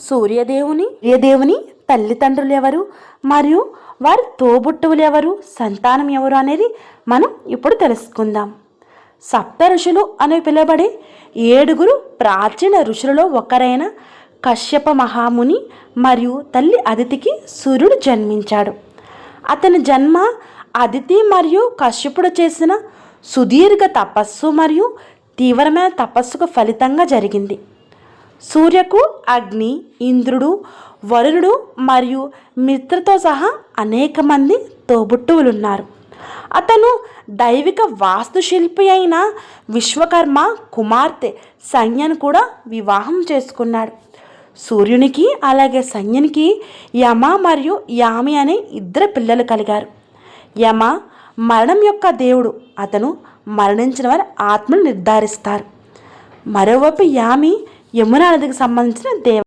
సూర్యదేవుని తల్లిదండ్రులు ఎవరు మరియు వారి తోబుట్టువులు ఎవరు, సంతానం ఎవరు అనేది మనం ఇప్పుడు తెలుసుకుందాం. సప్త ఋషులు అని పిలువబడే 7 ప్రాచీన ఋషులలో ఒకరైన కశ్యప మహాముని మరియు తల్లి అదితికి సూర్యుడు జన్మించాడు. అతని జన్మ అదితి మరియు కశ్యపుడు చేసిన సుదీర్ఘ తపస్సు మరియు తీవ్రమైన తపస్సుకు ఫలితంగా జరిగింది. సూర్యకు అగ్ని, ఇంద్రుడు, వరుణుడు మరియు మిత్రతో సహా అనేక మంది తోబుట్టువులున్నారు. అతను దైవిక వాస్తుశిల్పి అయిన విశ్వకర్మ కుమార్తె సంజ్ఞను కూడా వివాహం చేసుకున్నాడు. సూర్యునికి అలాగే సంజ్ఞనికి యమ మరియు యామి అనే 2 పిల్లలు కలిగారు. యమ మరణం యొక్క దేవుడు. అతను మరణించిన వారి ఆత్మను నిర్ధారిస్తారు. మరోవైపు యామి యమునా నదికి సంబంధించిన